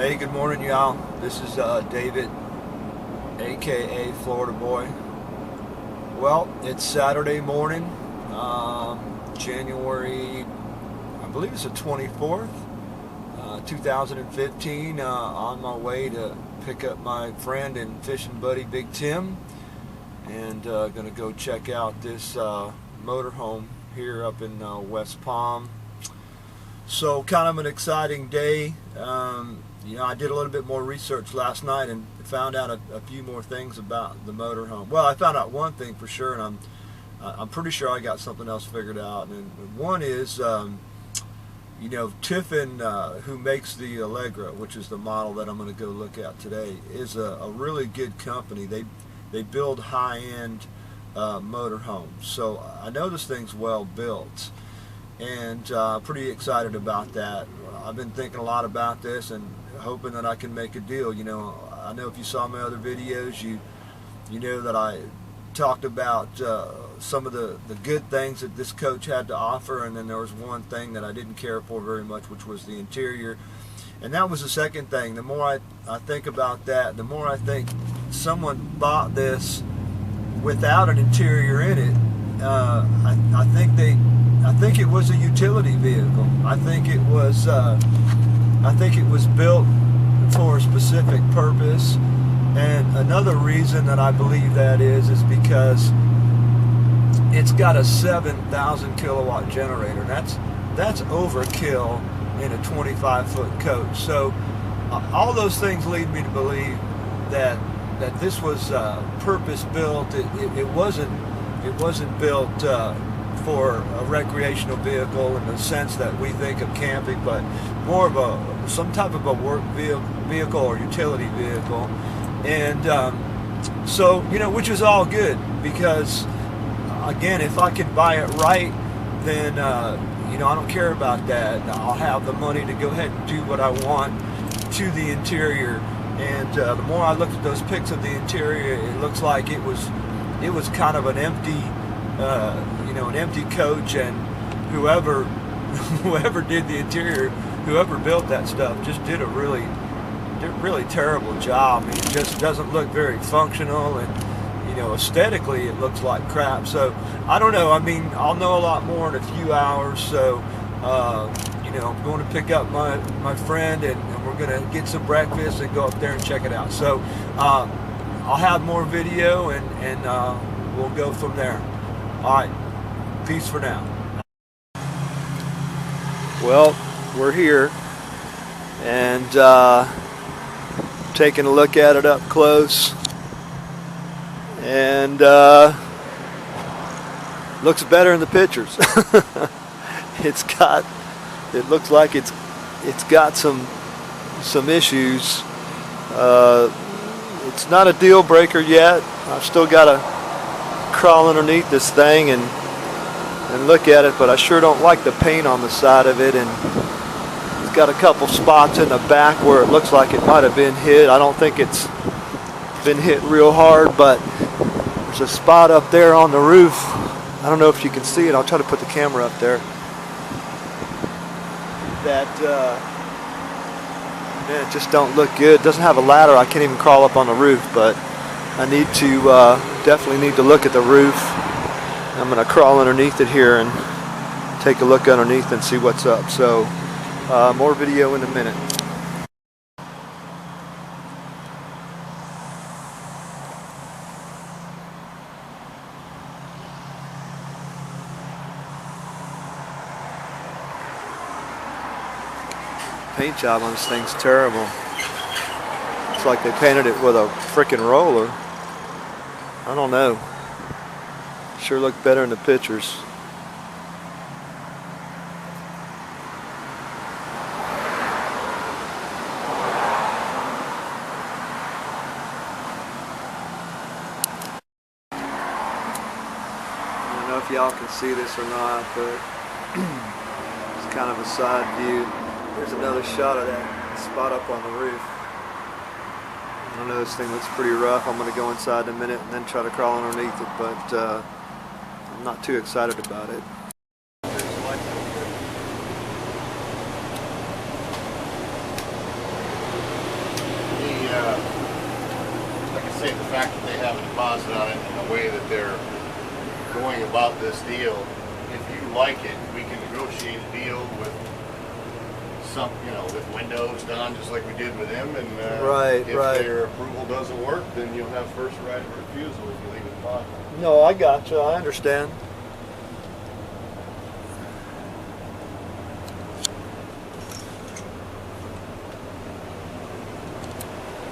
Hey, good morning, y'all. This is David, aka Florida Boy. Well, it's Saturday morning, January, I believe it's the 24th, 2015. On my way to pick up my friend and fishing buddy, Big Tim, and going to go check out this motorhome here up in West Palm. So, kind of an exciting day. I did a little bit more research last night and found out a few more things about the motorhome. Well, I found out one thing for sure, and I'm pretty sure I got something else figured out. And one is, Tiffin, who makes the Allegra, which is the model that I'm going to go look at today, is a really good company. They build high-end motorhomes, so I know this thing's well built, and pretty excited about that. I've been thinking a lot about this and hoping that I can make a deal. I know if you saw my other videos, you know that I talked about some of the good things that this coach had to offer, and then there was one thing that I didn't care for very much, which was the interior. And that was the second thing. The more I think about that, the more I think someone bought this without an interior in it. I think it was a utility vehicle. I think it was built for a specific purpose. And another reason that I believe that is because it's got a 7,000 kilowatt generator. That's overkill in a 25-foot coach. So all those things lead me to believe that this was purpose built. It wasn't built for a recreational vehicle in the sense that we think of camping, but more of some type of a work vehicle or utility vehicle. And which is all good, because again, if I can buy it right, then I don't care about that. I'll have the money to go ahead and do what I want to the interior. And the more I looked at those pics of the interior, it looks like it was kind of an empty an empty coach, and whoever did the interior, whoever built that stuff, just did a really terrible job. I mean, it just doesn't look very functional, and aesthetically it looks like crap. So I don't know. I mean, I'll know a lot more in a few hours. So I'm going to pick up my friend, and we're going to get some breakfast and go up there and check it out. So I'll have more video, and we'll go from there. All right, peace for now. Well, we're here, and taking a look at it up close, and looks better in the pictures. It looks like it's got some issues. It's not a deal breaker yet. I've still got to crawl underneath this thing and look at it, but I sure don't like the paint on the side of it, and it's got a couple spots in the back where it looks like it might have been hit. I don't think it's been hit real hard, but there's a spot up there on the roof. I don't know if you can see it. I'll try to put the camera up there. That it just don't look good. It doesn't have a ladder. I can't even crawl up on the roof, but I need to definitely need to look at the roof. I'm going to crawl underneath it here and take a look underneath and see what's up. So more video in a minute. Paint job on this thing's terrible. It's like they painted it with a frickin' roller. I don't know. Sure looked better in the pictures. I don't know if y'all can see this or not, but it's kind of a side view. There's another shot of that spot up on the roof. I don't know, this thing looks pretty rough. I'm going to go inside in a minute and then try to crawl underneath it, but I'm not too excited about it. say the fact that they have a deposit on it and the way that they're going about this deal, if you like it, we can negotiate a deal with some, with windows done just like we did with them, and if their approval doesn't work, then you'll have first right of refusal if you leave it bought. No, I got you. I understand.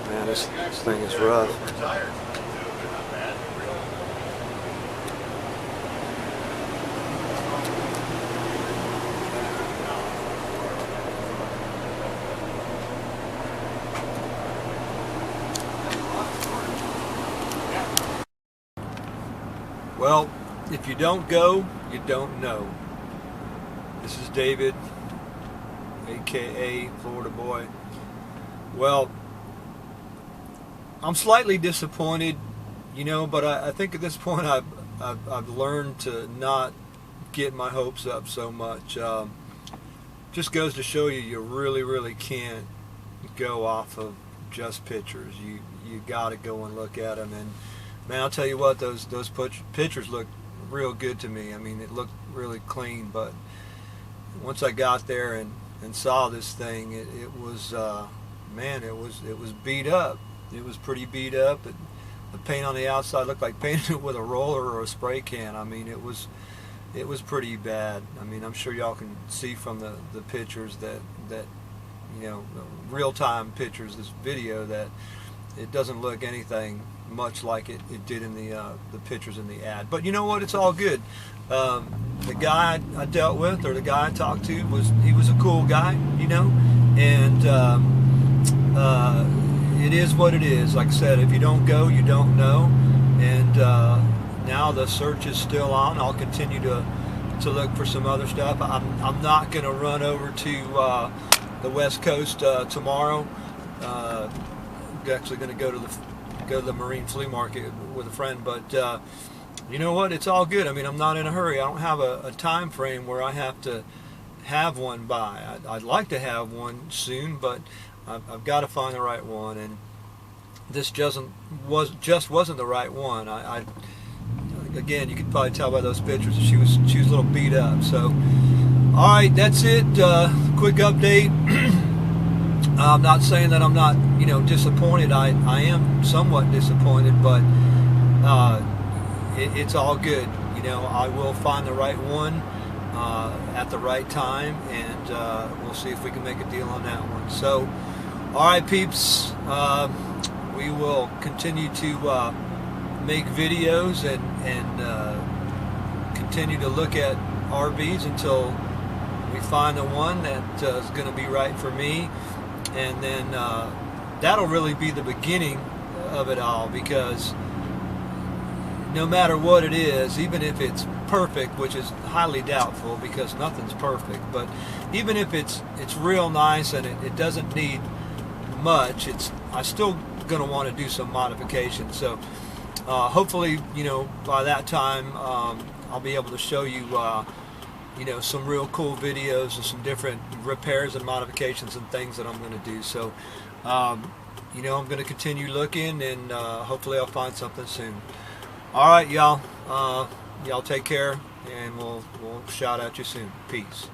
Man, this thing is rough. Well, if you don't go, you don't know. This is David, aka Florida Boy. Well, I'm slightly disappointed, but I think at this point I've learned to not get my hopes up so much. Just goes to show you really can't go off of just pictures. You got to go and look at them, and man, I'll tell you what, those pictures look real good to me. I mean, it looked really clean, but once I got there and saw this thing, it was man, it was beat up. It was pretty beat up. The paint on the outside looked like painted with a roller or a spray can. I mean, it was pretty bad. I mean, I'm sure y'all can see from the pictures that real-time pictures, this video, that it doesn't look anything much like it did in the pictures in the ad. But you know what? It's all good. The guy I dealt with, or the guy I talked to, was a cool guy, and it is what it is. Like I said, if you don't go, you don't know. And now the search is still on. I'll continue to look for some other stuff. I'm not going to run over to the West Coast tomorrow. I'm actually going to go to the Marine Flea Market with a friend. But you know what? It's all good. I mean, I'm not in a hurry. I don't have a time frame where I have to have one by. I'd like to have one soon, but I've got to find the right one, and this just wasn't the right one. Again, you could probably tell by those pictures that she was a little beat up. So, all right, that's it. Quick update. I'm not saying that I'm not disappointed. I am somewhat disappointed, but it's all good. I will find the right one at the right time, and we'll see if we can make a deal on that one. So, all right, peeps, we will continue to make videos and continue to look at RVs until we find the one that is going to be right for me, and then that'll really be the beginning of it all, because no matter what it is, even if it's perfect, which is highly doubtful because nothing's perfect, but even if it's real nice and it doesn't need much, I still going to want to do some modifications. So hopefully, by that time I'll be able to show you some real cool videos and some different repairs and modifications and things that I'm going to do. So I'm going to continue looking, and hopefully I'll find something soon. All right, y'all. Y'all take care, and we'll shout at you soon. Peace.